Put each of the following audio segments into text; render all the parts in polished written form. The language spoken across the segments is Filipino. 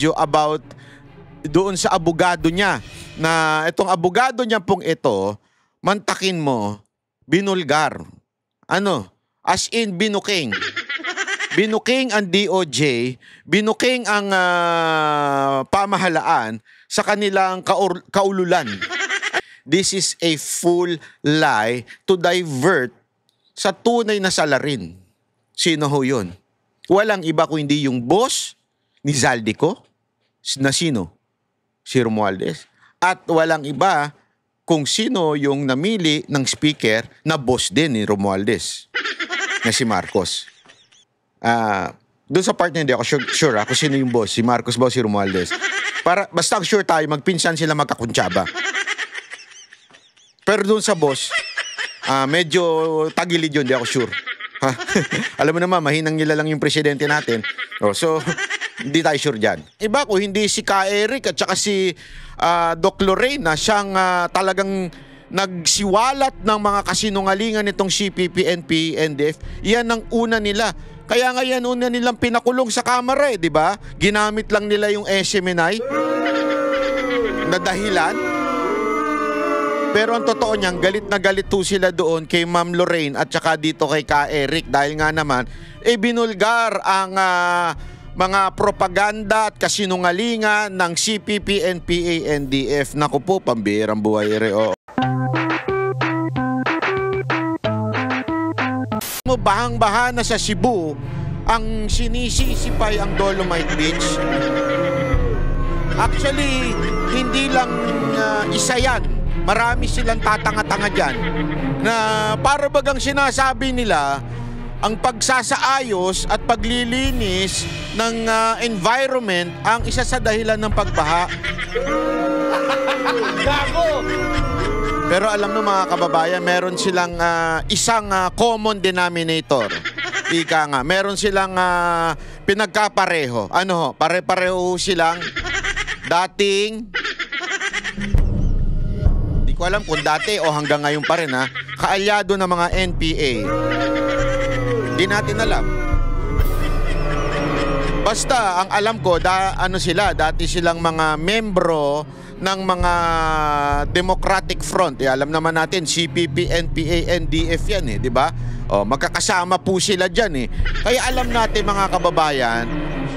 video about doon sa abogado niya na itong abogado niya pong ito, mantakin mo, binulgar. Ano? As in binuking. Binuking ang DOJ, binuking ang pamahalaan sa kanilang kaululan. This is a full lie to divert sa tunay na salarin. Sino ho yun? Walang iba kundi yung boss ni Zaldico na sino? Si Romualdez. At walang iba kung sino yung namili ng speaker na boss din ni Romualdez na si Marcos. Doon sa part na hindi ako sure kung sino yung boss, si Marcos ba o si Romualdez. Basta sure tayo, magpinsan sila magkakuntsaba. Pero doon sa boss, medyo tagilid yun, hindi ako sure. Alam mo naman, mahinang nila lang yung presidente natin. So, hindi tayo sure dyan. Iba kung hindi si Ka Eric at saka si Doc Lorraine na siyang talagang nagsiwalat ng mga kasinungalingan nitong CPP, NP, NDF. Yan ang una nila. Kaya nga yan una nilang pinakulong sa kamera di ba? Ginamit lang nila yung SMNI na dahilan. Pero ang totoo niyan, galit na galit po sila doon kay Ma'am Lorraine at saka dito kay Ka Eric dahil nga naman, binulgar ang mga propaganda at kasinungalingan ng CPP, NPA, NDF. Naku po, pambihirang buhay reo. Bahang-baha na sa Cebu ang sinisisipay ang Dolomite Beach. Actually, hindi lang isa yan. Marami silang tatanga-tanga dyan na para bagang sinasabi nila ang pagsasaayos at paglilinis ng environment ang isa sa dahilan ng pagbaha. Gago! Pero alam mo mga kababayan, meron silang isang common denominator. Ika nga, meron silang pinagkapareho. Ano ho? Pare-pareho silang dating, di ko alam kung dati o hanggang ngayon pa rin kaalyado ng mga NPA. Di natin alam. Basta ang alam ko, dati silang mga membro ng mga Democratic Front. Alam naman natin, CPP, NPA, NDF yan di ba? Magkakasama po sila dyan Kaya alam natin mga kababayan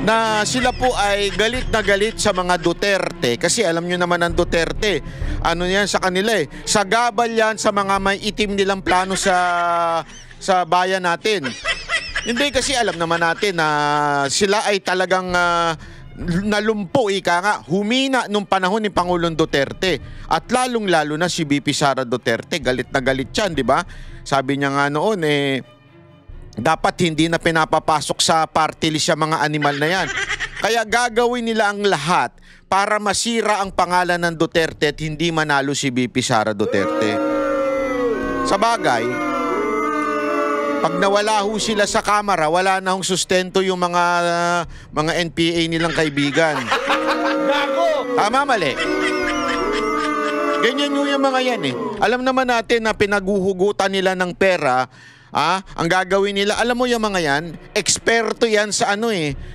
na sila po ay galit na galit sa mga Duterte. Kasi alam nyo naman ang Duterte, ano yan sa kanila sagabal yan sa mga may itim nilang plano sa bayan natin. Hindi kasi alam naman natin na sila ay talagang nalumpo, humina nung panahon ni Pangulong Duterte. At lalong-lalo na si BP Sara Duterte, galit na galit yan, di ba? Sabi niya nga noon, dapat hindi na pinapapasok sa party list yung mga animal na yan. Kaya gagawin nila ang lahat para masira ang pangalan ng Duterte at hindi manalo si BP Sara Duterte. Sa bagay, pag nawala ho sila sa kamera, wala na hong sustento yung mga NPA nilang kaibigan. Tama, mali? Ganyan yung mga yan Alam naman natin na pinaguhugutan nila ng pera. Ang gagawin nila, alam mo yung mga yan, eksperto yan sa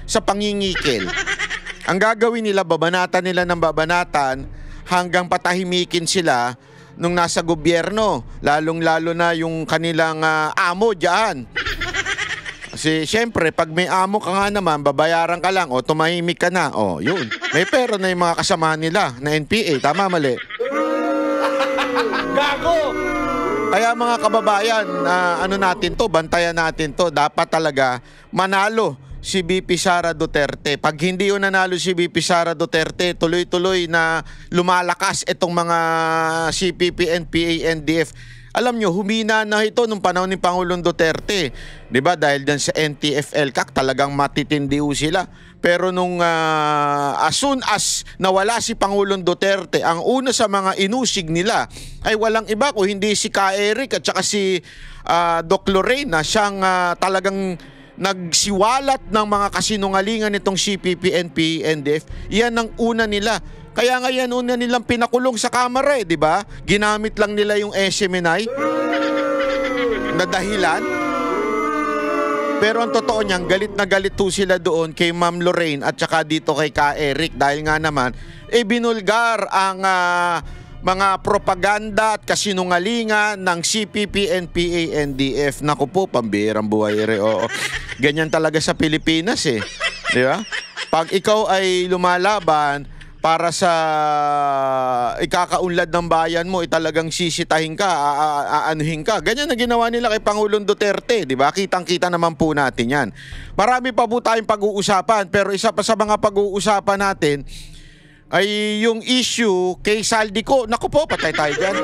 sa pangingikil. Ang gagawin nila, babanatan nila ng babanatan hanggang patahimikin sila nung nasa gobyerno, lalong-lalo na yung kanilang amo dyan. Kasi syempre, pag may amo ka nga naman, babayaran ka lang, tumahimik ka na, yun. May pera na yung mga kasamahan nila na NPA, tama, mali? Gago! Kaya mga kababayan, bantayan natin to, dapat talaga manalo si BP Sara Duterte. Pag hindi yun nanalo si BP Sara Duterte, tuloy-tuloy na lumalakas itong mga CPP, NPA, NDF. Alam nyo, humina na ito nung panahon ni Pangulong Duterte. Diba? Dahil dyan sa NTF-ELCAC, talagang matitindi sila. Pero nung as soon as nawala si Pangulong Duterte, ang una sa mga inusig nila ay walang iba kung hindi si Ka Eric at saka si Doc Lorraine na siyang talagang nagsiwalat ng mga kasinungalingan nitong CPP, NP, NDF. Yan ang una nila. Kaya nga yan una nilang pinakulong sa kamera di ba? Ginamit lang nila yung SMNI na dahilan. Pero ang totoo niyan, galit na galit po sila doon kay Ma'am Lorraine at saka dito kay Ka Eric dahil nga naman binulgar ang mga propaganda at kasinungalingan ng CPP, NPA, NDF. Naku po, pambihirang buhay ere. Oo. Ganyan talaga sa Pilipinas eh. Di ba? Pag ikaw ay lumalaban para sa ikakaunlad ng bayan mo, talagang sisitahin ka, aanuhin ka. Ganyan na ginawa nila kay Pangulong Duterte, di ba? Kitang-kita naman po natin yan. Marami pa po tayong pag-uusapan, pero isa pa sa mga pag-uusapan natin ay yung issue kay Saldico. Naku po, patay tayo dyan.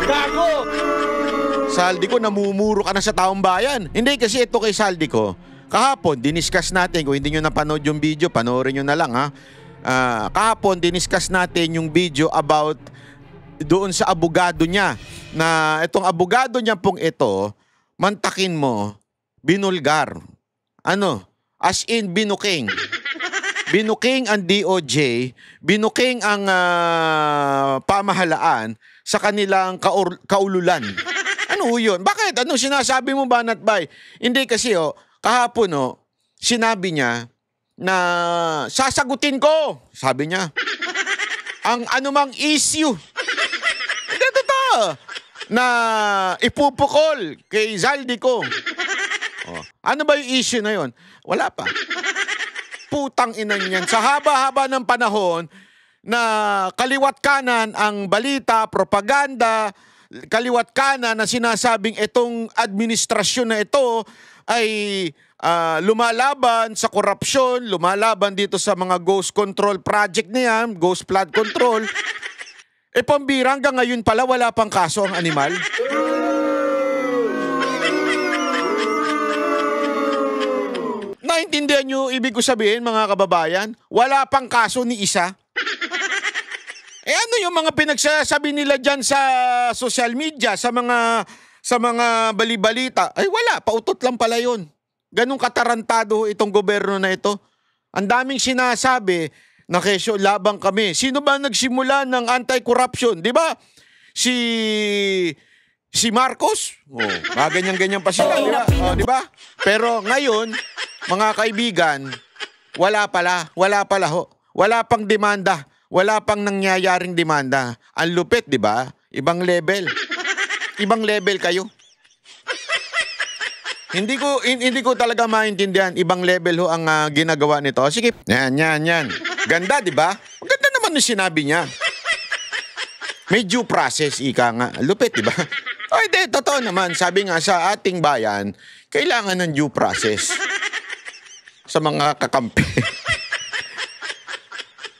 Gago! Saldico, namumuro ka na sa taong bayan. Hindi, kasi ito kay Saldico. Kahapon, diniscuss natin. Kung hindi nyo napanood yung video, panoorin nyo na lang ha. Kahapon, diniscuss natin yung video about doon sa abogado niya. Na itong abogado niya pong ito, mantakin mo, binulgar. Ano? As in, binuking. Binuking ang DOJ, binuking ang pamahalaan sa kanilang kaululan. Ano yun? Bakit? Ano sinasabi mo, Banat Bay? Hindi kasi kahapon sinabi niya na sasagutin ko, sabi niya, ang anumang issue. Hindi totoo. Na ipupukol kay Zaldico. Ano ba yung issue na yun? Wala pa. Putang ina niyan. Sa haba-haba ng panahon na kaliwat kanan ang balita, propaganda, kaliwat kanan na sinasabing itong administrasyon na ito ay lumalaban sa korupsyon, lumalaban dito sa mga ghost control project na yan, ghost flood control. Pambira, hanggang ngayon pala wala pang kaso ang animal. Naintindihan nyo ibig ko sabihin, mga kababayan? Wala pang kaso ni isa. Ano yung mga pinagsasabi nila dyan sa social media, sa mga balibalita? Ay wala, pautot lang pala yun. Ganong katarantado itong gobyerno na ito. Ang daming sinasabi na kesyo labang kami. Sino ba nagsimula ng anti-corruption? Di ba? Si Marcos? Ganyan-ganyan pa sila. Di ba? Pero ngayon, mga kaibigan, wala pala ho. Wala pang demanda. Wala pang nangyayaring demanda. Ang lupit, di ba? Ibang level. Ibang level kayo. Hindi ko talaga maintindihan. Ibang level ho ang ginagawa nito. Sige. Yan. Ganda, di ba? Ganda naman yung sinabi niya. May due process, ika nga. Lupit, di ba? Hindi, totoo naman. Sabi nga sa ating bayan, kailangan ng due process sa mga kakampi.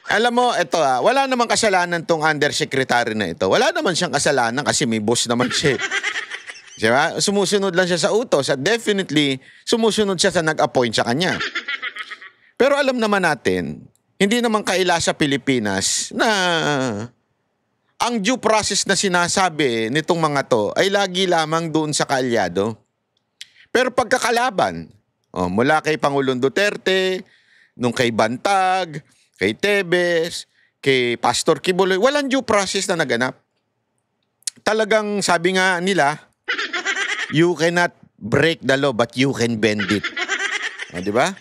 Alam mo, ito wala namang kasalanan tong undersecretary na ito. Wala naman siyang kasalanan kasi may boss naman siya. Diba? Sumusunod lang siya sa utos at definitely sumusunod siya sa nag-appoint sa kanya. Pero alam naman natin, hindi naman kaila sa Pilipinas na ang due process na sinasabi nitong mga to ay lagi lamang doon sa kaalyado. Pero pagkakalaban, mula kay Pangulong Duterte, nung kay Bantag, kay Tebes, kay Pastor Kibuloy, walang due process na naganap. Talagang sabi nga nila, you cannot break the law but you can bend it. Di ba?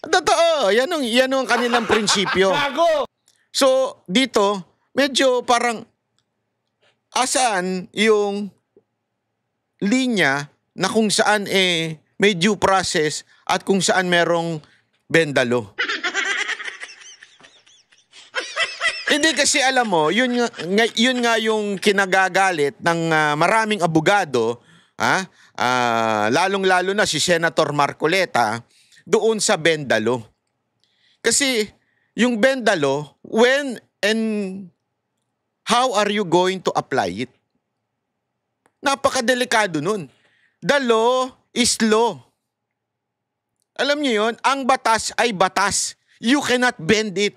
Totoo, yan ang kanilang prinsipyo. So, dito, medyo parang asaan yung linya na kung saan may due process at kung saan merong bendalo. Hindi kasi alam mo, yun nga yung kinagagalit ng maraming abogado, lalong-lalo na si Senator Marcoleta, doon sa bendalo. Kasi yung bendalo, when and how are you going to apply it? Napakadelikado nun. The law is law. Alam niyo yun, ang batas ay batas. You cannot bend it.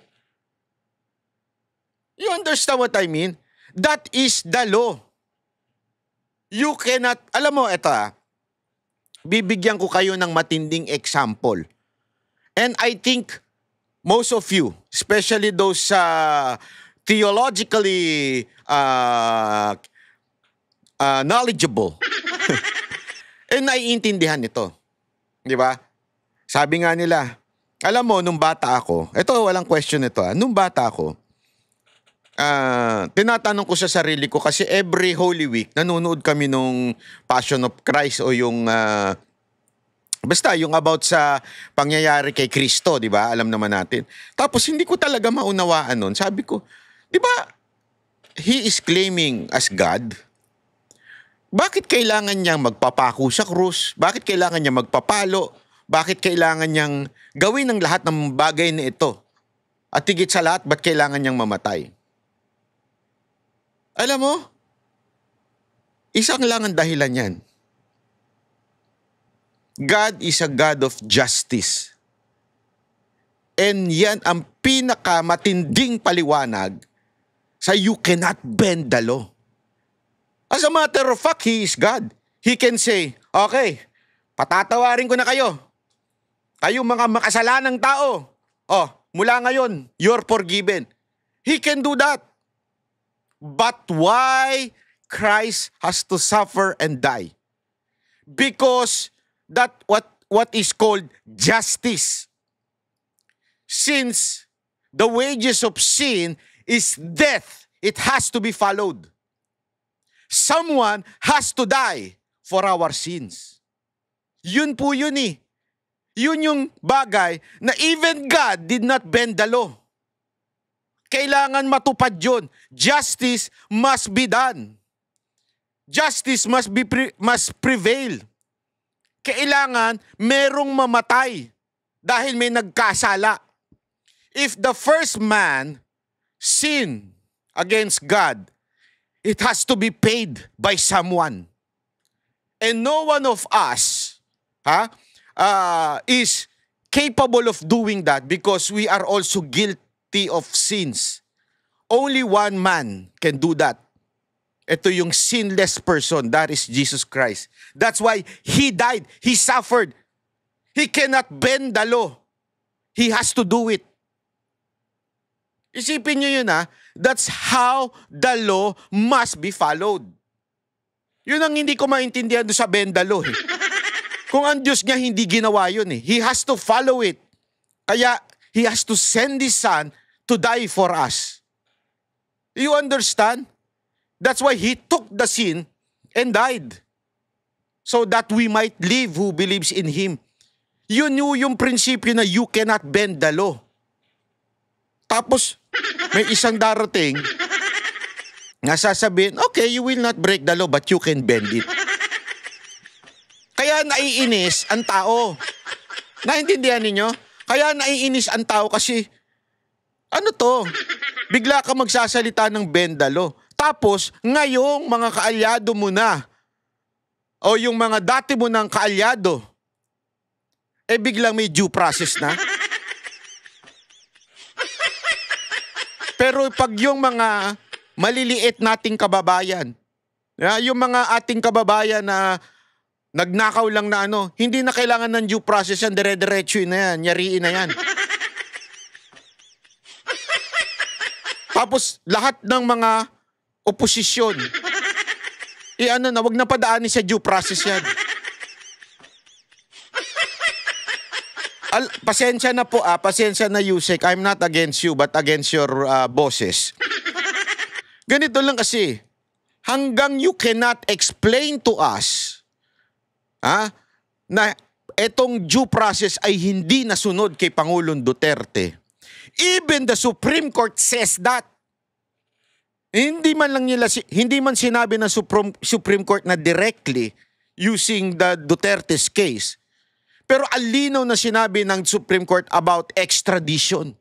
You understand what I mean? That is the law. You cannot, alam mo, ito bibigyan ko kayo ng matinding example. And I think most of you, especially those theologically knowledgeable, naiintindihan ito. Di ba? Sabi nga nila, alam mo, nung bata ako, ito walang question ito nung bata ako, tinatanong ko sa sarili ko kasi every Holy Week, nanonood kami nung Passion of Christ o yung, basta yung about sa pangyayari kay Kristo, di ba? Alam naman natin. Tapos hindi ko talaga maunawaan nun. Sabi ko, di ba, He is claiming as God. Bakit kailangan niyang magpapako sa krus? Bakit kailangan niya magpapalo? Bakit kailangan niyang gawin ang lahat ng bagay na ito? At higit sa lahat, ba't kailangan niyang mamatay? Alam mo, isang lang ang dahilan yan. God is a God of justice. And yan ang pinakamatinding paliwanag sa you cannot bend the law. As a matter of fact, He is God. He can say, okay, patatawarin ko na kayo. Kayong mga makasalanang tao. Oh, mula ngayon, you're forgiven. He can do that. But why Christ has to suffer and die? Because that what is called justice. Since the wages of sin is death, it has to be followed. Someone has to die for our sins. Yun po yun eh. Yun yung bagay na even God did not bend the law. Kailangan matupad yun. Justice must be done. Justice must prevail. Kailangan merong mamatay dahil may nagkasala. If the first man sinned against God, it has to be paid by someone. And no one of us is capable of doing that because we are also guilty of sins. Only one man can do that. Ito yung sinless person, that is Jesus Christ. That's why He died, He suffered. He cannot bend the law. He has to do it. Isipin nyo yun that's how the law must be followed. Yun ang hindi ko maintindihan doon sa bend the law eh. Kung ang Diyos niya hindi ginawa yun eh. He has to follow it. Kaya He has to send His Son to die for us. You understand? That's why He took the sin and died. So that we might live who believes in Him. Yun yung prinsipyo na you cannot bend the law. Tapos, may isang darating na sasabihin, okay, you will not break the law but you can bend it. Kaya naiinis ang tao. Naintindihan ninyo? Kaya naiinis ang tao kasi, ano to? Bigla ka magsasalita ng bend the law. Tapos, ngayong mga kaalyado mo na, o yung mga dati mo ng kaalyado, biglang may due process na. Pero pag yung mga maliliit nating kababayan, yung mga ating kababayan na nagnakaw lang na hindi na kailangan ng due process yan, dire-diretso na yan, nyariin na yan. Tapos lahat ng mga oposisyon, wag na padaanin sa due process yan. Pasensya na po pasensya na Yusek, I'm not against you but against your bosses. Ganito lang kasi, hanggang you cannot explain to us na etong due process ay hindi nasunod kay Pangulong Duterte. Even the Supreme Court says that. Hindi man sinabi ng Supreme Court na directly using the Duterte's case. Pero alinaw na sinabi ng Supreme Court about extradition.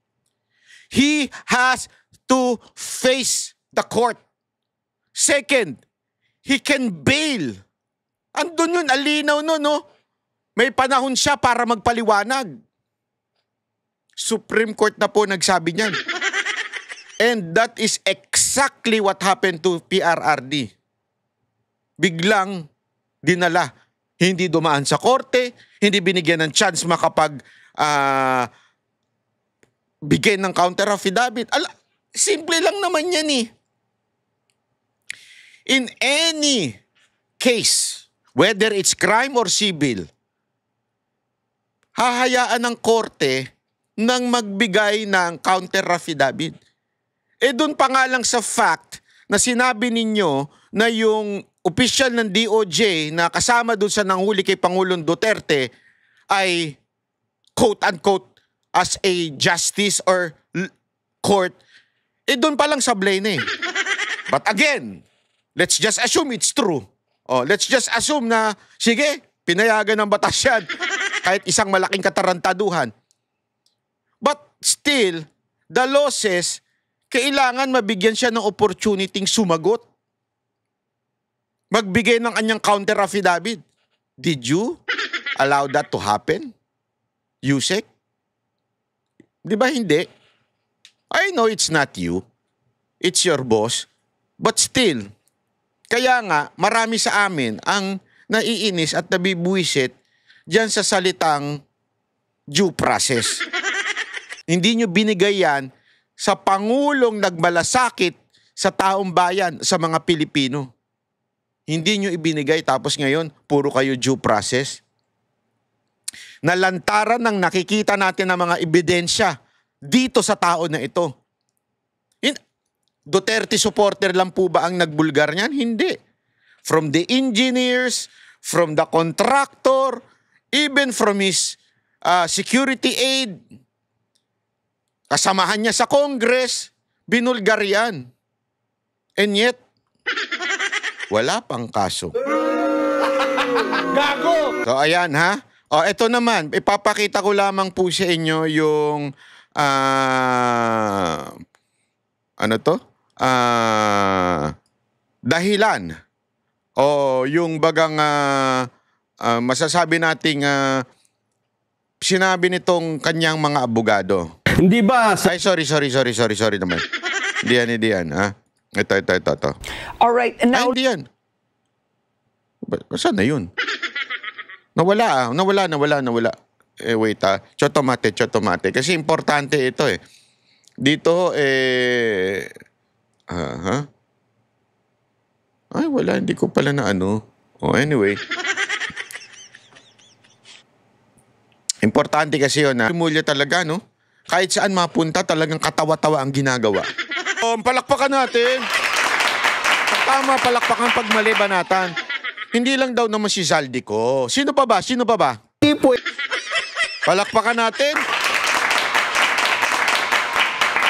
He has to face the court. Second, he can bail. Andun yun, alinaw nun, no? May panahon siya para magpaliwanag. Supreme Court na po nagsabi niyan. And that is exactly what happened to PRRD. Biglang dinala. Hindi dumaan sa korte, hindi binigyan ng chance makapag bigay ng counter affidavit. Simple lang naman yan eh. In any case whether it's crime or civil, hahayaan ng korte nang magbigay ng counter affidavit. Doon pa nga lang sa fact na sinabi ninyo na yung opisyal ng DOJ na kasama doon sa nanghuli kay Pangulong Duterte ay quote-unquote as a justice or court, doon pa lang sablay na eh. But again, let's just assume it's true. Let's just assume na, sige, pinayagan ng batas yan kahit isang malaking katarantaduhan. But still, the law says, kailangan mabigyan siya ng opportunity sumagot. Magbigay ng kanyang counter affidavit. Did you allow that to happen? Yusek? Di ba hindi? I know it's not you. It's your boss. But still, kaya nga, marami sa amin ang naiinis at nabibuwisit diyan sa salitang due process. Hindi nyo binigay yan sa Pangulong nagmalasakit sa taong bayan, sa mga Pilipino. Hindi nyo ibinigay tapos ngayon, puro kayo due process. Nalantaran ng nakikita natin ng mga ebidensya dito sa tao na ito. Duterte supporter lang po ba ang nagbulgar niyan? Hindi. From the engineers, from the contractor, even from his security aide, kasamahan niya sa Congress, binulgar yan. And yet, wala pang kaso. Gago! So ayan ha. Ito naman, ipapakita ko lamang po sa inyo yung dahilan o yung bagang masasabi nating sinabi nitong kanyang mga abogado. Hindi ba? Ay, sorry naman. Hindi yan, ha? Ito. All right, and now... Ay, hindi yan. Saan na yun? Nawala. Wait chotomate. Kasi importante ito eh. Dito, Ay, wala. Hindi ko pala na ano. Anyway. Importante kasi yun na Mulya talaga, no? Kahit saan mapunta, talagang katawa-tawa ang ginagawa. Palakpakan natin. Tama, palakpakan pag mali banatan. Hindi lang daw naman si Zaldico. Sino pa ba? Hindi po. Palakpakan natin.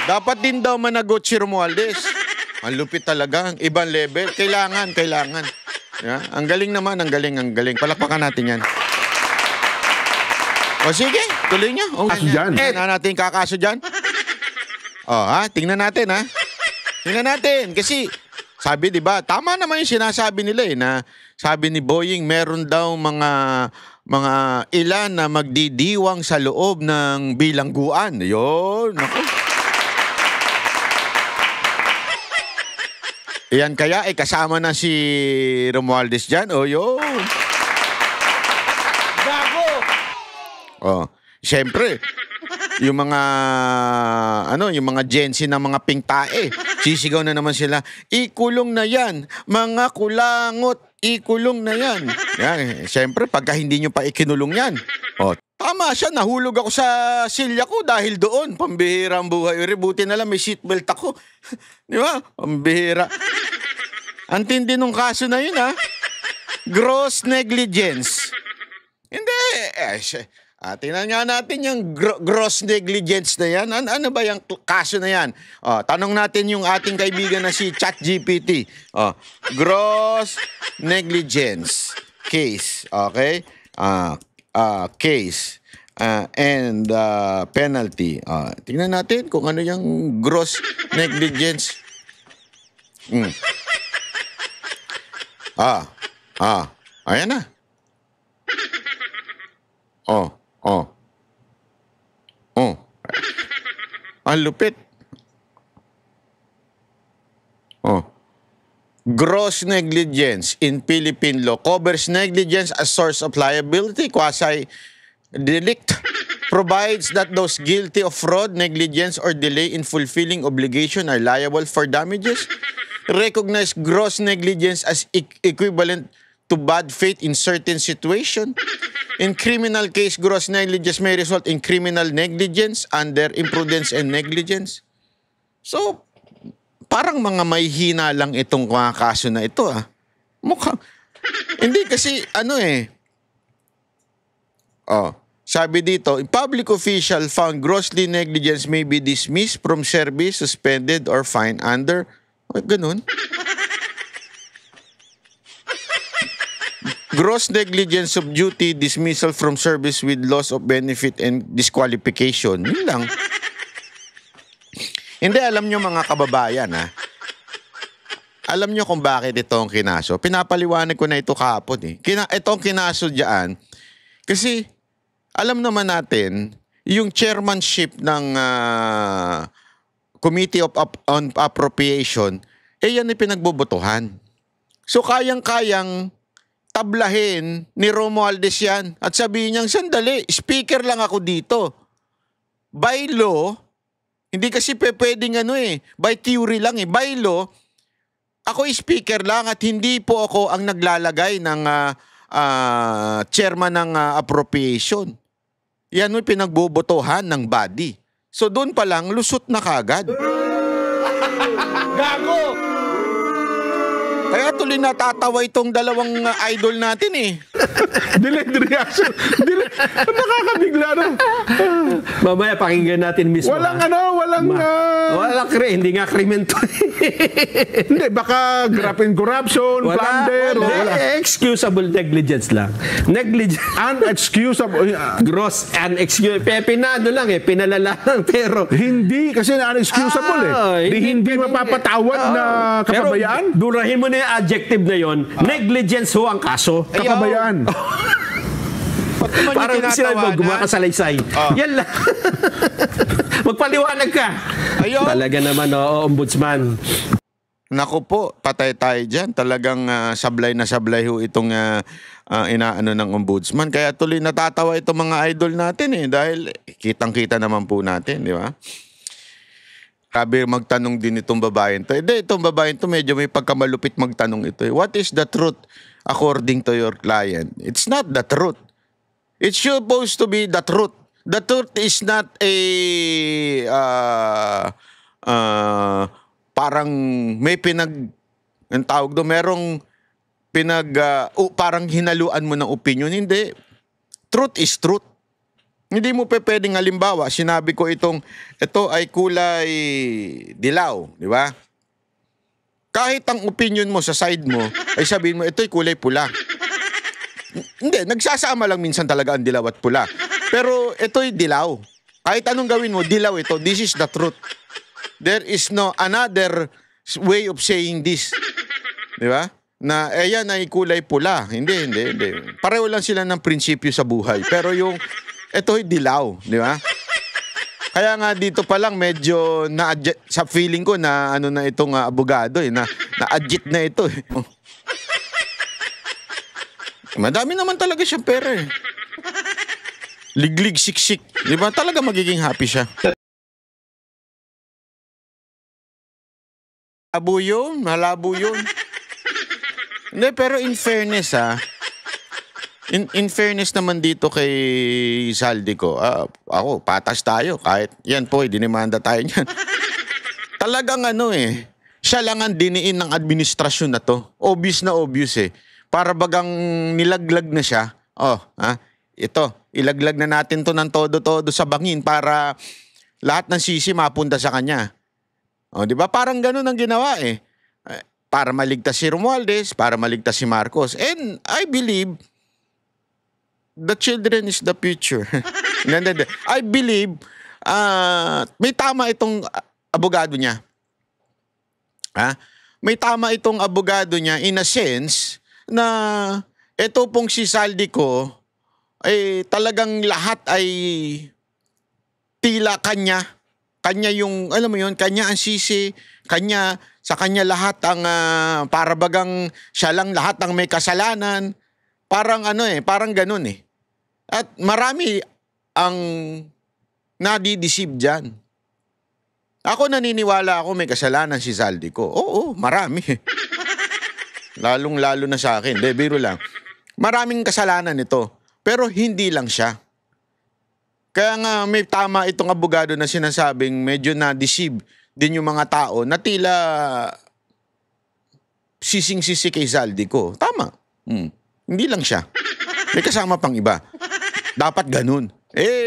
Dapat din daw managot si Romualdez. Ang lupit talaga. Ibang level. Kailangan. Yeah? Ang galing naman. Ang galing. Palakpakan natin yan. Sige. Tuloy nyo. Kaso dyan. Tingnan natin kakaso dyan. Tingnan natin, ha? Tingnan natin. Kasi, sabi, di ba, tama naman yung sinasabi nila na sabi ni Boying, meron daw mga ilan na magdidiwang sa loob ng bilangguan. Yun. Naku. Yan kaya, kasama na si Romualdez dyan. Yun. Gago! Siyempre, yung mga Gen Z na mga pingtae, sisigaw na naman sila, ikulong na yan, mga kulangot, ikulong na yan. Yan, siyempre, pagka hindi nyo pa ikinulong yan. Tama siya, nahulog ako sa silya ko dahil doon, pambihira ang buhay. Buti na lang may seatbelt ako. Di ba? Pambihira. Ang tindi nung kaso na yun, ha? Gross negligence. Hindi. Tingnan nga natin yung gross negligence na yan. Ano ba yung kaso na yan? Tanong natin yung ating kaibigan na si ChatGPT. Gross negligence case. Okay? Case. And penalty. Tingnan natin kung ano yung gross negligence. Ayan na. Ang lupit. Gross negligence in Philippine law covers negligence as source of liability, quasi-delict, provides that those guilty of fraud, negligence, or delay in fulfilling obligation are liable for damages, recognize gross negligence as equivalent to bad faith in certain situation. In criminal case, gross negligence may result in criminal negligence under imprudence and negligence. So, parang mga may hina lang itong mga kaso na ito Mukhang, hindi kasi sabi dito, a public official found grossly negligence may be dismissed from service, suspended, or fined under, ganun. Gross negligence of duty, dismissal from service with loss of benefit and disqualification. Yun lang. Hindi, alam nyo mga kababayan alam nyo kung bakit ito ang kinaso. Pinapaliwanag ko na ito kahapon Ito ang kinaso dyan. Kasi alam naman natin, yung chairmanship ng Committee on Appropriation, yan ay pinagbobotohan. So kayang-kayang tablahin ni Romualdez yan at sabihin niyang, sandali, speaker lang ako dito. By law, hindi kasi pwedeng by theory lang by law, ako speaker lang at hindi po ako ang naglalagay ng chairman ng appropriation. Yan ay pinagbobotohan ng body. So doon pa lang, lusot na kagad. Gago! Kaya tuloy natatawa itong dalawang idol natin Delayed reaction. Nakakabigla na. Mamaya pakinggan natin mismo. Walang hindi nga krimen to. Hindi, baka graft and corruption, plunder. Excusable negligence lang. Negligence. Unexcusable. Gross unexcusable. Pinano lang pinalala lang. Pero hindi, kasi unexcusable Hindi mapapatawad na kapabayaan. Pero durahin mo na yung adjective na yon. Negligence ho ang kaso. Kapabayaan. Parang sinabi mo, gumakasalaysay. Yan lang. Magpaliwanag ka. Ayaw. Talaga naman, ombudsman. Naku po, patay tayo dyan. Talagang sablay na sablay ho itong inaano ng ombudsman. Kaya tuloy natatawa itong mga idol natin dahil kitang-kita naman po natin, di ba? Sabi magtanong din itong babaeng to. Hindi, itong babaeng to medyo may pagkamalupit magtanong ito. What is the truth according to your client? It's not the truth. It's supposed to be the truth. The truth is not a parang may ang tawag doon, merong parang hinaluan mo ng opinion. Hindi. Truth is truth. Hindi mo pwedeng halimbawa, sinabi ko ito ay kulay dilaw, di ba? Kahit ang opinion mo sa side mo, ay sabihin mo, ito ay kulay pula. Hindi, nagsasama lang minsan talaga ang dilaw at pula. Pero ito ay dilaw. Kahit anong gawin mo, dilaw ito. This is the truth. There is no another way of saying this. Di ba? Na yan ay kulay pula. Hindi. Pareho lang sila ng prinsipyo sa buhay. Pero ito ay dilaw, di ba? Kaya nga dito pa lang medyo sa feeling ko na na itong abogado na-adjit na ito Madami naman talaga siyang pera Liglig, siksik. Di ba? Talaga magiging happy siya. Malabo yun. Hindi, pero in fairness In fairness naman dito kay Zaldico, ako, patas tayo. Kahit yan po, dinimanda tayo niyan. Talagang siya lang ang diniin ng administrasyon na to. Obvious na obvious Para bagang nilaglag na siya. Ito, ilaglag na natin to ng todo-todo sa bangin para lahat ng sisi mapunta sa kanya. Di ba? Parang ganun ang ginawa Para maligtas si Romualdez, para maligtas si Marcos. And I believe the children is the future. I believe may tama itong abogado niya. May tama itong abogado niya in a sense na ito pong si Zaldico talagang lahat ay tila kanya. Kanya yung, alam mo yun, kanya ang sisi, sa kanya lahat ang para bagang siya lang lahat ang may kasalanan. Parang parang ganun At marami ang nadideceive dyan. Ako naniniwala ako may kasalanan si Zaldico. Oo, marami. Lalong-lalo na sa akin. Biro lang. Maraming kasalanan ito. Pero hindi lang siya. Kaya nga may tama itong abogado na sinasabing medyo na-deceive din yung mga tao na tila sising-sisi kay Zaldico. Tama. Hindi lang siya. May kasama pang iba. Dapat ganun.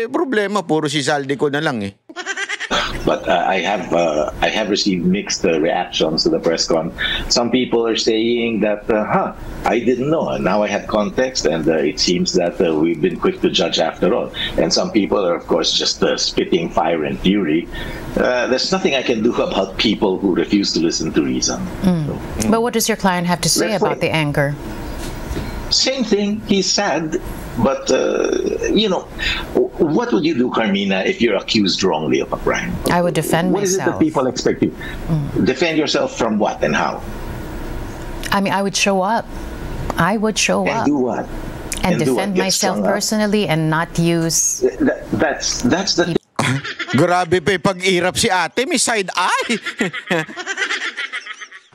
Problema, puro si Zaldico na lang eh. But I have received mixed reactions to the press con. Some people are saying that, I didn't know. Now I had context, and it seems that we've been quick to judge after all. And some people are, of course, just spitting fire and fury. There's nothing I can do about people who refuse to listen to reason. But what does your client have to say about the anger? Same thing. He's sad. But, what would you do, Carmina, if you're accused wrongly of a crime? I would defend myself. What is it that people expect you? Defend yourself from what and how? I mean, I would show up. I would show up. And do what? And defend myself personally and not use... That's the... Grabe pa pag-irap si ate, may side eye.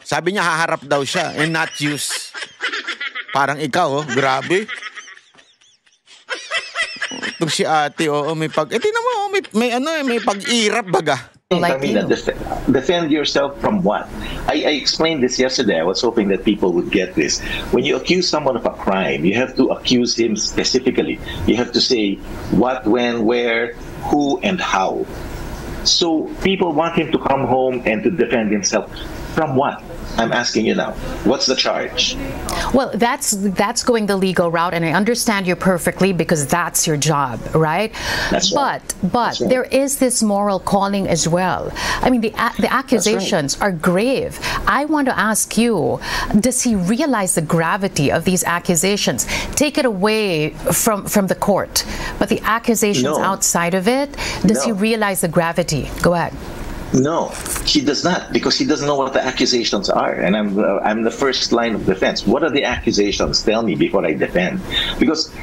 Sabi niya haharap daw siya and not use. Parang ikaw, grabe. Itong si ate, may pag... tingnan mo, may pag-irap baga. Like Carmina, defend yourself from what? I explained this yesterday. I was hoping that people would get this. When you accuse someone of a crime, you have to accuse him specifically. You have to say what, when, where, who, and how. So people want him to come home and to defend himself. From what? I'm asking you now. What's the charge? Well, that's going the legal route, and I understand you perfectly because that's your job, right? That's right. But That's right. there is this moral calling as well. I mean, the accusations are grave. I want to ask you, does he realize the gravity of these accusations? Take it away from the court, but the accusations outside of it, does he realize the gravity? Go ahead. No, he does not, because he doesn't know what the accusations are, and I'm the first line of defense. What are the accusations? Tell me before I defend, because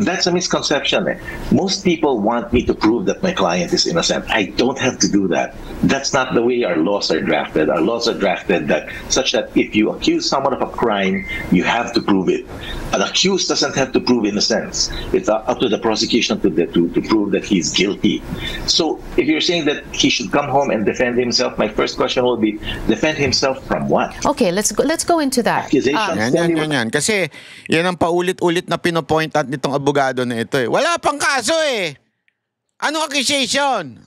that's a misconception. Most people want me to prove that my client is innocent. I don't have to do that. That's not the way our laws are drafted. Our laws are drafted such that if you accuse someone of a crime, you have to prove it. An accused doesn't have to prove innocence. It's up to the prosecution to prove that he's guilty. So if you're saying that he should come home and defend himself, my first question will be, defend himself from what? Okay, let's go into that. Accusations. Yan. Kasi yan ang paulit-ulit na pinopoint out nitong abogado na ito eh. Wala pang kaso eh. Ano accusation?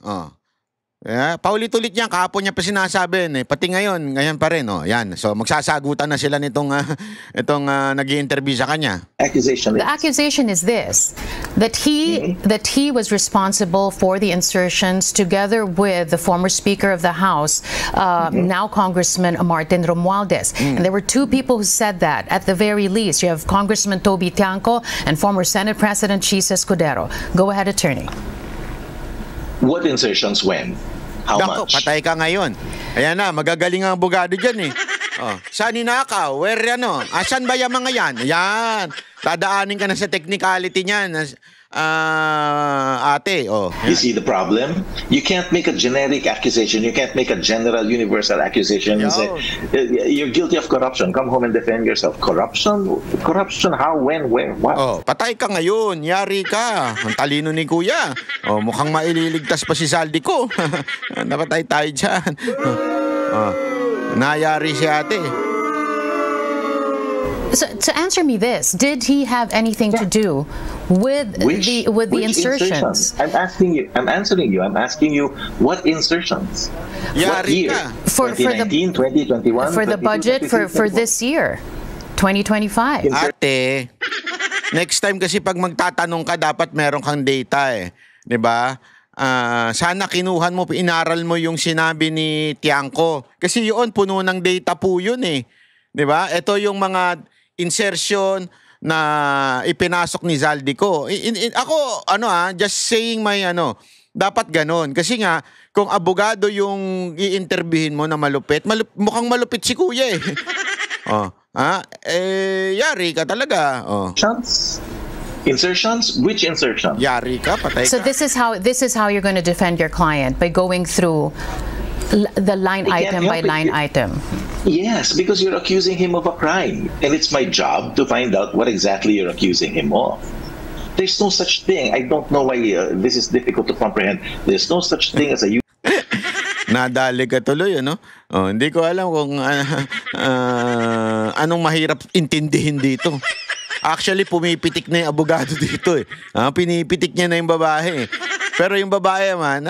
Yeah, paulit-ulit niya, kahapon niya pa sinasabi eh. Pati ngayon pa rin. Yan. So magsasagutan na sila nitong nag-i-interview sa kanya. The accusation is this, that he was responsible for the insertions together with the former Speaker of the House, now Congressman Martin Romualdez. And there were two people who said that at the very least. You have Congressman Toby Tiangco and former Senate President Chis Escudero. Go ahead, attorney. What insertions when? How much? Patay ka ngayon. Ayan na, magagaling ang abogado dyan eh. Saan ninakaw? Where asan ba yung mga yan? Ayan. Dadaanin ka na sa technicality niyan. Ate, You see the problem? You can't make a generic accusation. You can't make a general, universal accusation and say, you're guilty of corruption. Come home and defend yourself. Corruption? Corruption? How? When? Where? What? Patay ka ngayon. Yari ka. Ang talino ni Kuya. Mukhang maililigtas pa si Zaldico. Napatay tayo dyan. Nayari si ate. So to answer me this, did he have anything to do with the insertions? I'm asking you. I'm answering you. I'm asking you what insertions? What year? For 2019, 2021? For the budget for this year, 2025. Ate, next time kasi pag magtatanong ka, dapat meron kang data eh. 'Di ba? Sana kinuhan mo, inaral mo yung sinabi ni Tiangco. Kasi yun, puno ng data po yun eh. 'Di ba? Ito yung mga insertion na ipinasok ni Zaldico. Ako, just saying dapat ganon. Kasi nga, kung abogado yung i-interviewin mo na malupit, mukhang malupit si Kuya eh. Yari ka talaga. Insertions? Which insertion? Yari ka, patay ka. So this is how you're going to defend your client, by going through the line I can't item help by it. line item. Yes, because you're accusing him of a crime, and it's my job to find out what exactly you're accusing him of. There's no such thing. I don't know why this is difficult to comprehend. There's no such thing as a Nadali ka tuloy, ano? Oh, hindi ko alam kung anong mahirap intindihin dito. Actually, pumipitik na yung abogado dito eh. Pinipitik niya na yung babae eh. Pero yung babae man,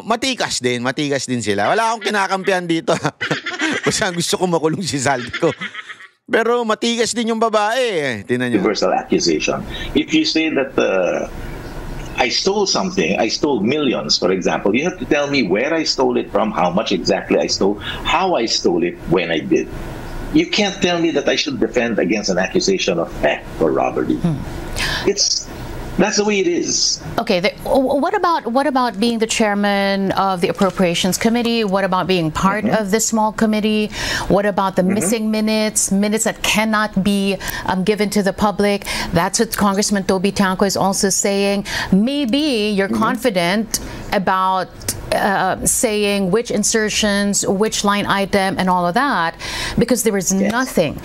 matikas din sila. Wala akong kinakampihan dito. Basta gusto ko makulong si Zaldico. Pero matigas din yung babae eh. Tingnan niyo. universal accusation. If you say that I stole something, I stole millions, for example, you have to tell me where I stole it from, how much exactly I stole, how I stole it, when I did. You can't tell me that I should defend against an accusation of theft or robbery. That's the way it is. Okay, what about being the chairman of the Appropriations Committee? What about being part of this small committee? What about the missing minutes that cannot be given to the public? That's what Congressman Toby Tanco is also saying. Maybe you're confident about saying which insertions, which line item, and all of that, because there is nothing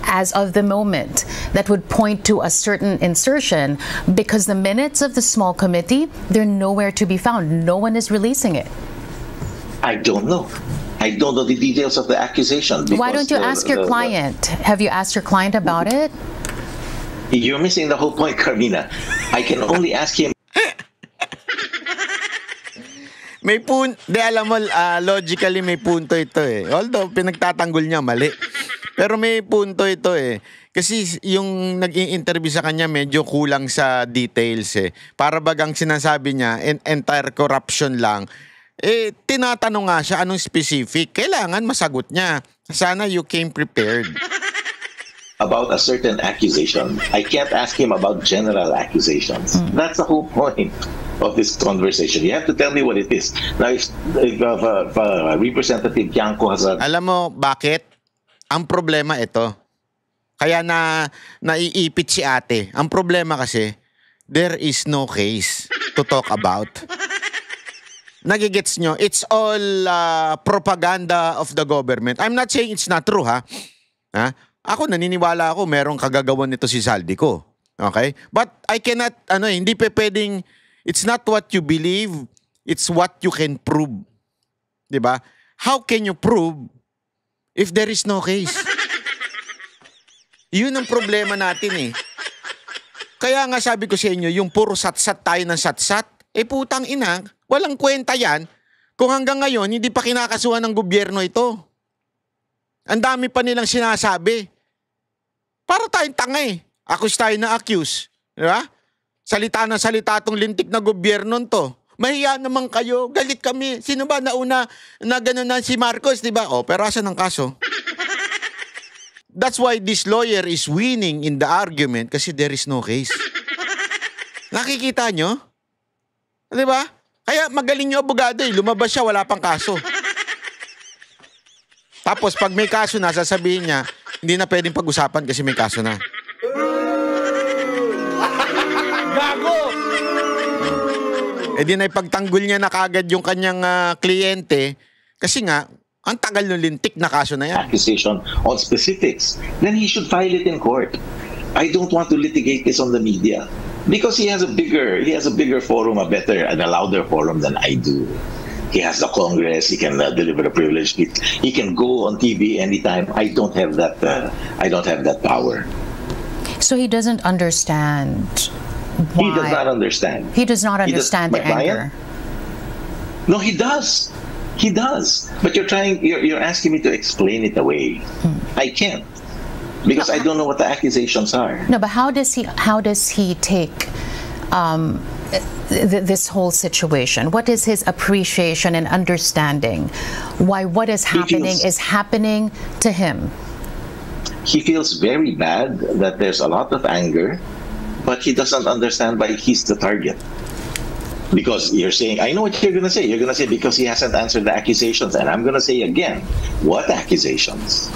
as of the moment that would point to a certain insertion, because the minutes of the small committee, they're nowhere to be found. No one is releasing it. I don't know. I don't know the details of the accusation. Why don't you ask your client? Have you asked your client about it? You're missing the whole point, Carmina. I can only ask him. May alam mo, logically may punto ito eh. Although pinagtatanggol niya mali. Pero may punto ito eh. Kasi yung nag-i-interview sa kanya medyo kulang sa details eh. Para bagang sinasabi niya, entire corruption lang. Eh, tinatanong nga siya anong specific. Kailangan masagot niya. Sana you came prepared. About a certain accusation. I can't ask him about general accusations. That's the whole point of this conversation. You have to tell me what it is. Now, if Representative Yanko has a... Alam mo bakit? Ang problema ito. Kaya naiipit si ate. Ang problema kasi, there is no case to talk about. Nagigets nyo? It's all propaganda of the government. I'm not saying it's not true, ha? Ako, naniniwala ako merong kagagawan nito si Zaldico. Okay? But I cannot, hindi pa pwedeng, it's not what you believe, it's what you can prove. Diba? How can you prove if there is no case? Yun ang problema natin eh. Kaya nga sabi ko sa inyo, yung puro satsat tayo ng satsat, putang ina, walang kwenta yan kung hanggang ngayon hindi pa kinakasuhan ng gobyerno ito. Ang dami pa nilang sinasabi. Para tayong tanga eh. Accuse tayo na accuse. Diba? Salita na salita tong lintik na gobyerno to. Mahiya naman kayo. Galit kami. Sino ba nauna na gano'n na si Marcos? Diba? Pero asan ang kaso? That's why this lawyer is winning in the argument kasi there is no case. Nakikita nyo? Diba? Kaya magaling yung abogado eh. Lumabas siya, wala pang kaso. Tapos pag may kaso na, sasabihin niya, hindi na pwedeng pag-usapan kasi may kaso na. Gago! Di na ipagtanggol niya na kagad yung kanyang kliyente kasi nga, ang tagal ng lintik na kaso na yan. Accusation on specifics. Then he should file it in court. I don't want to litigate this on the media because he has a bigger forum, a better and a louder forum than I do. He has the Congress. He can deliver a privilege. He can go on TV anytime. I don't have that. I don't have that power. So he doesn't understand why. He does not understand. He does not understand the anger. No, he does. He does. But you're asking me to explain it away. I can't because I don't know what the accusations are. No, but how does he take this whole situation? What is his appreciation and understanding why what is happening is happening to him? He feels very bad that there's a lot of anger, but he doesn't understand why he's the target. Because you're saying, I know what you're going to say. You're going to say because he hasn't answered the accusations. And I'm going to say again, what accusations?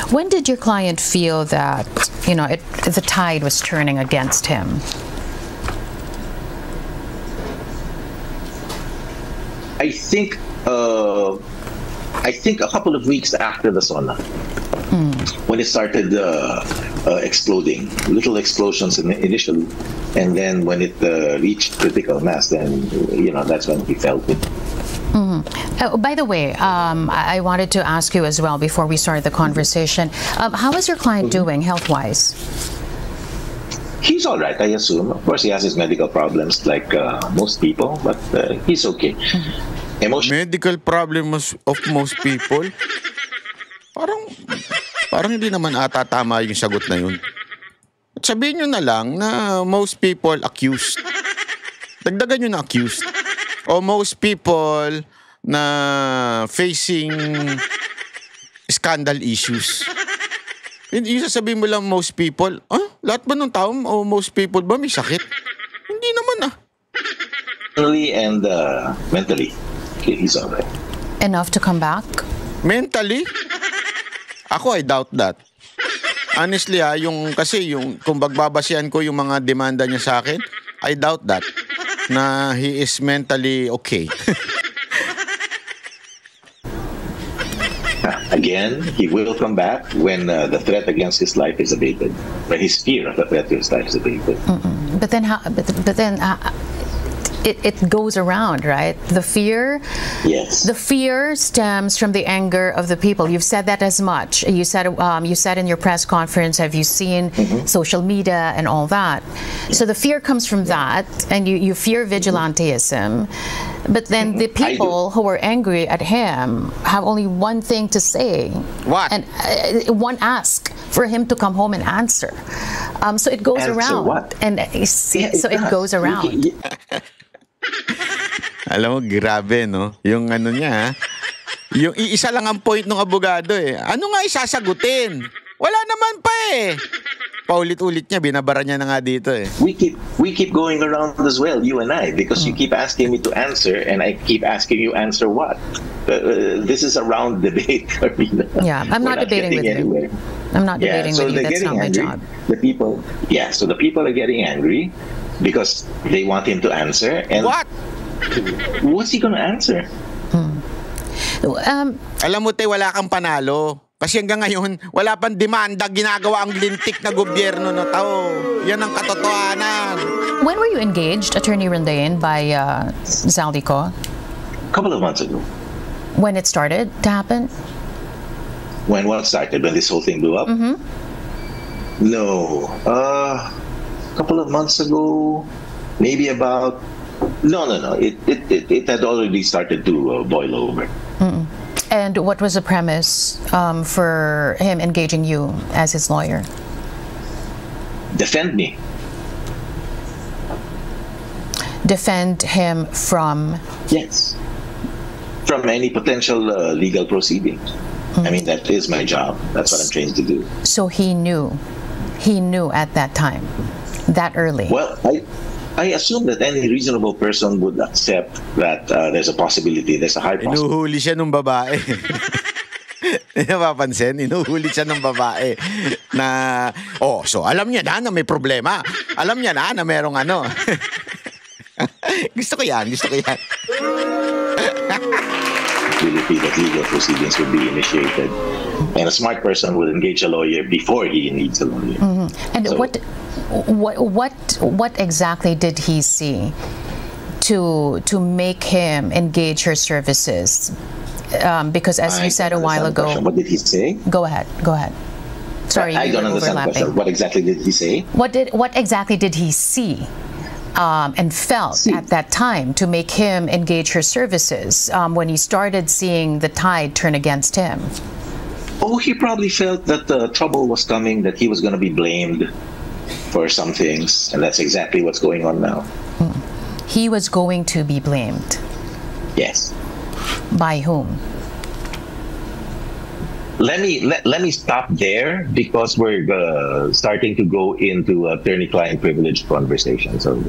When did your client feel that, the tide was turning against him? I think a couple of weeks after the sauna, when it started exploding, little explosions initially, and then when it reached critical mass, then that's when he felt it. By the way, I wanted to ask you as well before we started the conversation. How is your client doing health-wise? He's all right, I assume. Of course, he has his medical problems like most people, but he's okay. Medical problems of most people? Parang hindi naman ata tama yung sagot na yun. At sabihin nyo na lang na most people accused. Dagdagan nyo na accused. O most people na facing scandal issues. Yung sasabihin mo lang most people, lahat ba ng tao o most people ba may sakit? Hindi naman Mentally and mentally, he's all right. Enough to come back? Mentally? Ako, I doubt that. Honestly kung bagbabasihan ko yung mga demanda niya sa akin, I doubt that. Na he is mentally okay. Again, he will come back when the threat against his life is abated, when his fear of the threat to his life is abated. But then it goes around, right? The fear. Yes. The fear stems from the anger of the people. You've said that as much. You said in your press conference, have you seen social media and all that? So the fear comes from that, and you fear vigilantism. But then the people who are angry at him have only one thing to say. What? And one ask for him to come home and answer. So it goes Answer around. what? And it goes around. Alam mo, grabe, no? Yung ano niya, yung iisa lang ang point ng abogado eh. Ano nga isasagutin? Wala naman pa eh. Paulit-ulit niya, binabara niya na nga dito eh. We keep going around as well, you and I, because you keep asking me to answer, and I keep asking you answer what? This is a round debate. Yeah, I'm not debating with you. I'm not debating with you. That's not my job. The people are getting angry because they want him to answer. And What? What's he going to answer? Alam mo, te, wala kang panalo. Kasi hanggang ngayon, wala pang demanda, ginagawa ang lintik na gobyerno na tao. Yan ang katotohanan. When were you engaged, Attorney Rondain, by Zaldico? A couple of months ago. When it started to happen? When what started? When this whole thing blew up? No. A couple of months ago, maybe about... No. It had already started to boil over. And what was the premise for him engaging you as his lawyer? Defend me. Defend him from? Yes. From any potential legal proceedings. I mean, that is my job. That's what I'm trained to do. So he knew at that time, that early? Well, I assume that any reasonable person would accept that there's a possibility, there's a high possibility. Inuhuli siya ng babae. Napapansin? Inuhuli siya ng babae na, so alam niya na may problema. Alam niya na merong ano. Gusto ko yan. That legal proceedings would be initiated. And a smart person would engage a lawyer before he needs a lawyer. And so, what exactly did he see to make him engage her services? Because as you said a while ago, what did he say? Go ahead. Sorry, I don't understand the question. What exactly did he say? What exactly did he see and felt at that time to make him engage her services when he started seeing the tide turn against him? Oh, he probably felt that the trouble was coming, that he was going to be blamed for some things, and that's exactly what's going on now. He was going to be blamed? Yes. By whom? Let me stop there because we're starting to go into attorney-client privilege conversation. So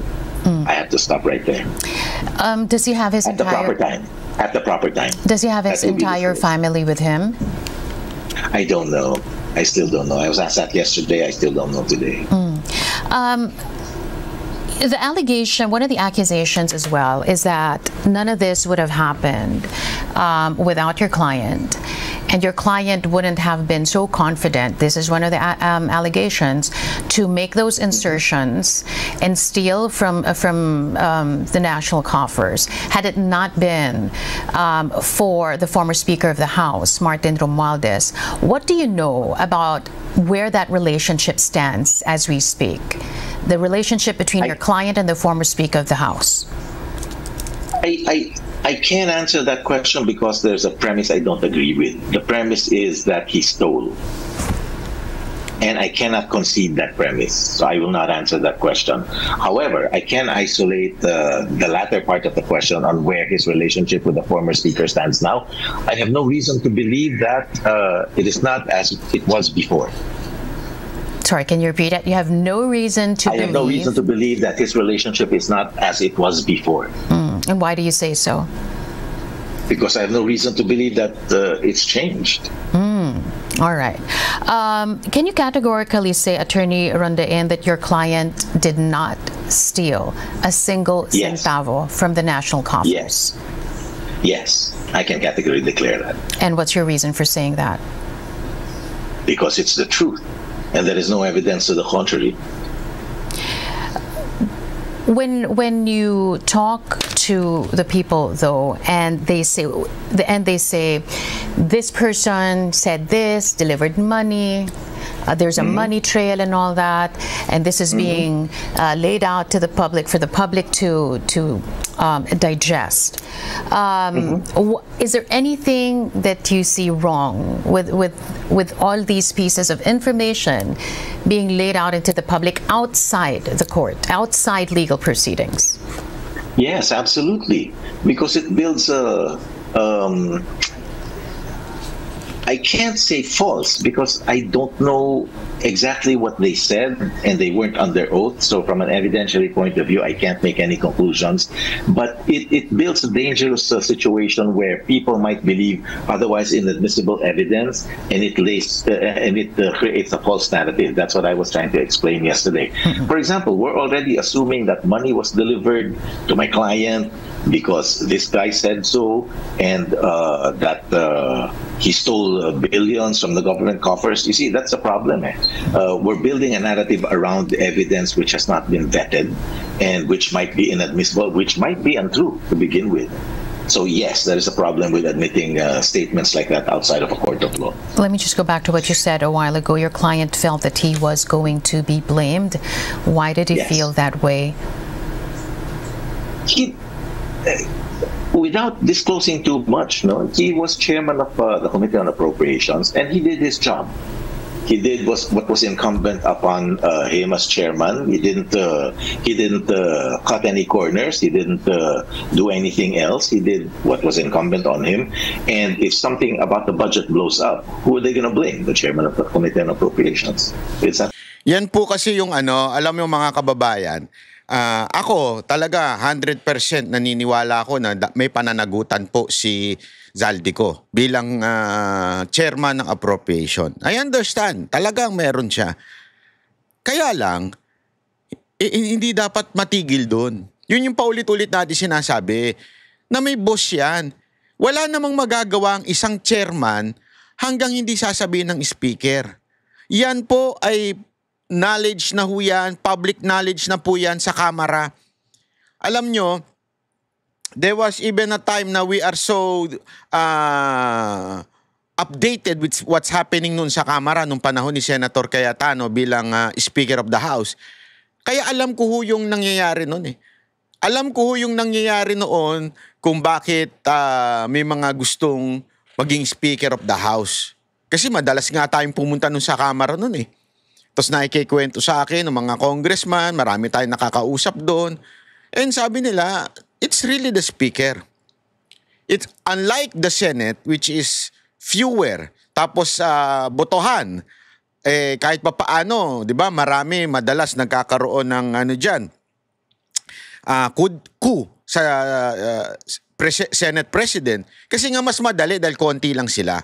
I have to stop right there. Does he have his At the proper time. Does he have his entire family with him? I don't know. I still don't know. I was asked that yesterday. I still don't know today. The allegation, one of the accusations as well, is that none of this would have happened without your client. And your client wouldn't have been so confident, this is one of the allegations, to make those insertions and steal from the national coffers had it not been for the former Speaker of the House, Martin Romualdez. What do you know about where that relationship stands as we speak? The relationship between your client and the former Speaker of the House? I can't answer that question because there's a premise I don't agree with. The premise is that he stole. And I cannot concede that premise, so I will not answer that question. However, I can isolate the latter part of the question on where his relationship with the former Speaker stands now. I have no reason to believe that it is not as it was before. Sorry, can you repeat it? You have no reason to believe... I have no reason to believe that his relationship is not as it was before. And why do you say so? Because I have no reason to believe that it's changed. All right. Can you categorically say, Attorney Rondain, that your client did not steal a single centavo from the national coffers? Yes. Yes, I can categorically declare that. And what's your reason for saying that? Because it's the truth, and there is no evidence to the contrary. When you talk to the people, though, and they say this person said this, delivered money, there's a money trail and all that, and this is being laid out to the public for the public to digest. Is there anything that you see wrong with all these pieces of information being laid out into the public outside the court, outside legal proceedings? Yes, absolutely, because it builds a I can't say false because I don't know exactly what they said and they weren't under oath. So from an evidentiary point of view, I can't make any conclusions. But it builds a dangerous situation where people might believe otherwise inadmissible evidence, and it creates a false narrative. That's what I was trying to explain yesterday. For example, we're already assuming that money was delivered to my client because this guy said so, and that he stole billions from the government coffers. You see, that's a problem. We're building a narrative around the evidence which has not been vetted and which might be inadmissible, which might be untrue to begin with. So yes, there is a problem with admitting statements like that outside of a court of law. Let me just go back to what you said a while ago. Your client felt that he was going to be blamed. Why did he feel that way? Without disclosing too much, he was chairman of the Committee on Appropriations, and he did his job. He did what was incumbent upon him as chairman. He didn't cut any corners. He didn't do anything else. He did what was incumbent on him. And if something about the budget blows up, who are they going to blame? The chairman of the Committee on Appropriations. Yan po kasi yung alam mo mga kababayan, ako talaga 100% naniniwala ako na may pananagutan po si Zaldico bilang chairman ng appropriation. I understand, talagang meron siya. Kaya lang, hindi dapat matigil doon. Yun yung paulit-ulit natin sinasabi, na may boss yan. Wala namang magagawa ang isang chairman hanggang hindi sasabihin ng speaker. Yan po ay knowledge na ho yan, public knowledge na po yan sa Kamara. Alam nyo, there was even a time na we are so updated with what's happening nun sa Kamara nung panahon ni Senator Cayetano bilang Speaker of the House. Kaya alam ko ho yung nangyayari nun eh. Alam ko ho yung nangyayari noon kung bakit may mga gustong maging Speaker of the House. Kasi madalas nga tayong pumunta nun sa Kamara nun eh. Tapos nakikikwento sa akin ng mga congressman, marami tayong nakakausap doon. And sabi nila, it's really the speaker. It's unlike the Senate, which is fewer. Tapos botohan, kahit pa paano, di ba, marami madalas nagkakaroon ng dyan, coup sa Senate President. Kasi nga mas madali dahil konti lang sila.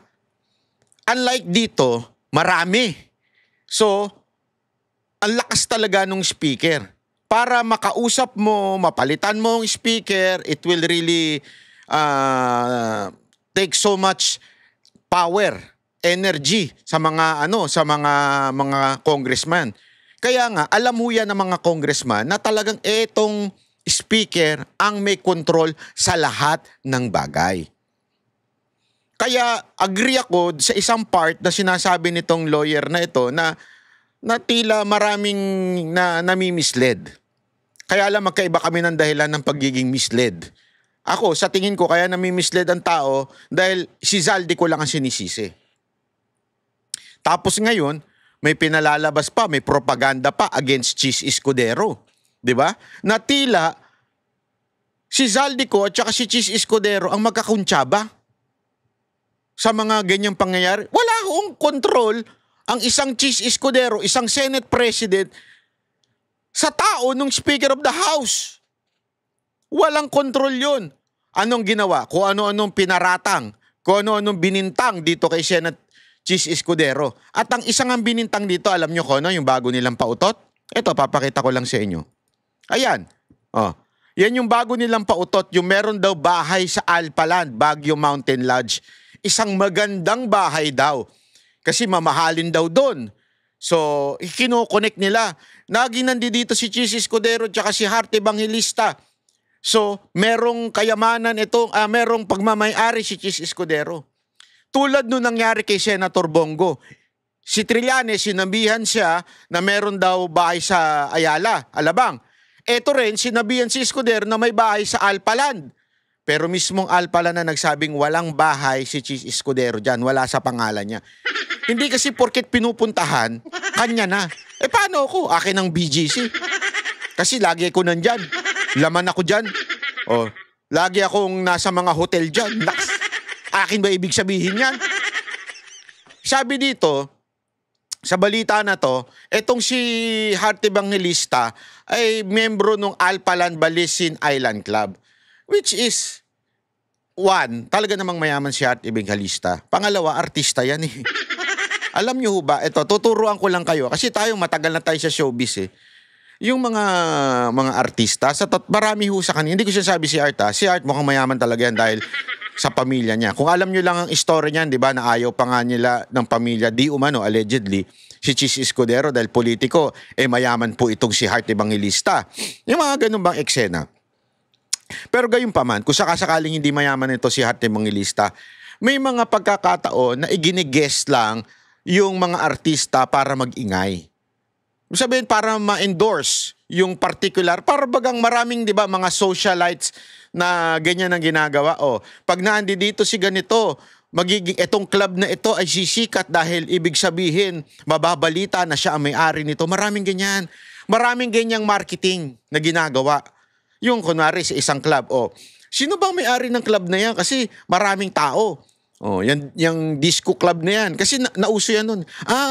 Unlike dito, marami. So, ang lakas talaga nung speaker. para makausap mo, mapalitan mo ang speaker, it will really take so much power, energy sa mga mga congressman. Kaya nga, alam mo yan ng mga congressman na talagang etong speaker ang may control sa lahat ng bagay. Kaya agree ako sa isang part na sinasabi nitong lawyer na ito na tila maraming nami-misled. Kaya alam, magkaiba kami ng dahilan ng pagiging misled. Ako, sa tingin ko, kaya nami-misled ang tao dahil si Zaldico lang ang sinisisi. Tapos ngayon, may pinalalabas pa, may propaganda pa against Chis Escudero. Diba? Na tila si Zaldico at saka si Chis Escudero ang magkakuntsaba sa mga ganyang pangyayari. Wala akong control ang isang Chis Escudero, isang Senate President, sa tao nung Speaker of the House. Walang control yun. Anong ginawa? Kung ano-anong pinaratang, kung ano-anong binintang dito kay Senate Chis Escudero. At ang isang ang binintang dito, alam nyo ko, yung bago nilang pautot? Ito, papakita ko lang sa inyo. Ayan. Oh. Yan yung bago nilang pautot, yung meron daw bahay sa Alpaland, Baguio Mountain Lodge. Isang magandang bahay daw. Kasi mamahalin daw doon. So, kino-connect nila. Naging nandito si Chis Escudero at si Hart Evangelista. So, merong kayamanan ito, merong pagmamay-ari si Chis Escudero. Tulad nung nangyari kay Senator Bongo. Si Trillanes, sinabihan siya na meron daw bahay sa Ayala, Alabang. Ito rin, sinabihan si Escudero na may bahay sa Alpaland. Pero mismong Alpaland na nagsabing walang bahay si Chis Escudero dyan, wala sa pangalan niya. Hindi kasi porket pinupuntahan, kanya na. Paano ako? Akin ang BGC. Kasi lagi ako nandyan. Laman ako dyan. O, lagi akong nasa mga hotel dyan. Akin ba ibig sabihin yan? Sabi dito, sa balita na to, etong si Hart Evangelista ay membro ng Alpaland Balisin Island Club. Which is, one, talaga namang mayaman si Hart Evangelista. Pangalawa, artista yan eh. Alam nyo ba, ito, tuturuan ko lang kayo. Kasi tayo, matagal na tayo sa showbiz eh. Yung mga artista, marami ho sa kanila. Hindi ko sinasabi si Art ha. Si Art mukhang mayaman talaga yan dahil sa pamilya niya. Kung alam nyo lang ang story niyan, di ba, na ayaw pa nga nila ng pamilya, di umano, allegedly, si Chis Escudero dahil politiko, mayaman po itong si Hart Evangelista. Yung mga ganun bang eksena. Pero gayon pa man, kung sakasakaling hindi mayaman ito si Hart Evangelista, may mga pagkakataon na iginigest lang yung mga artista para mag-ingay. Sabihin, para ma-endorse yung particular, para bagang maraming, di ba, mga socialites na ganyan ang ginagawa. O, pag naandi dito si ganito, magiging itong club na ito ay sisikat dahil ibig sabihin, mababalita na siya ang may-ari nito. Maraming ganyan. Maraming ganyang marketing na ginagawa. Yung kunwari sa isang club, sino bang may-ari ng club na yan? Kasi maraming tao. Yung disco club na yan. Kasi nauso yan nun.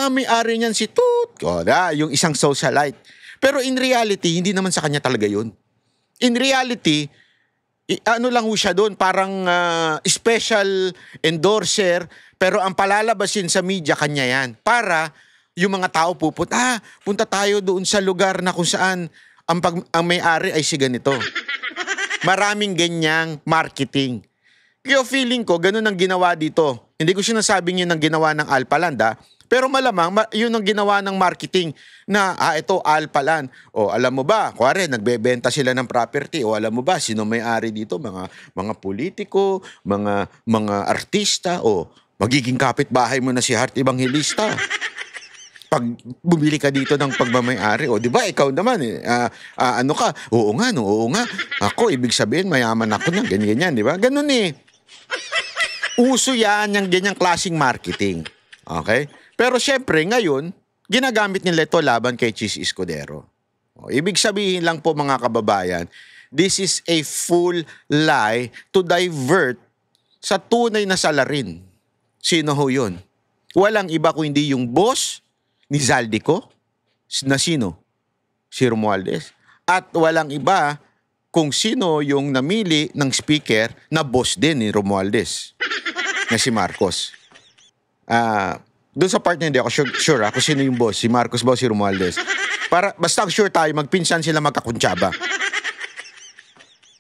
May-ari niyan si Toot. Yung isang socialite. Pero in reality, hindi naman sa kanya talaga yun. In reality, ano lang ho siya doon, parang special endorser, pero ang palalabasin sa media, kanya yan. Para yung mga tao punta tayo doon sa lugar na kung saan ang may-ari ay si ganito. Maraming ganyang marketing. Kaya feeling ko, ganun ang ginawa dito. Hindi ko sinasabing yun ang ginawa ng Alpaland, pero malamang yun ang ginawa ng marketing na, ito Alpaland. O alam mo ba, kuwari, nagbebenta sila ng property. O alam mo ba, sino may-ari dito? Mga politiko, mga artista. O magiging kapitbahay mo na si Hart Evangelista. Pag bumili ka dito ng pagmamay-ari, o di ba, ikaw naman ano ka? Oo nga. Ako, ibig sabihin, mayaman ako na, ganyan, di ba? Ganun eh. Uso yan, yung ganyang klaseng marketing. Okay? Pero syempre, ngayon, ginagamit nila ito laban kay Chis Escudero. Ibig sabihin lang po mga kababayan, this is a full lie to divert sa tunay na salarin. Sino ho yun? Walang iba kundi yung boss ni Zaldico, na sino? Si Romualdez. At walang iba kung sino yung namili ng speaker na boss din ni Romualdez, na si Marcos. Doon sa part na hindi ako sure kung sino yung boss, si Marcos ba o si Romualdez. Basta ang sure tayo, magpinsan sila magkakuntsaba.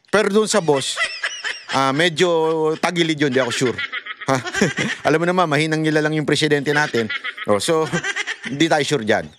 Pero doon sa boss, medyo tagilid yun, di ako sure. Ha? Alam mo naman, mahinang nila lang yung presidente natin. So, hindi tayo sure dyan.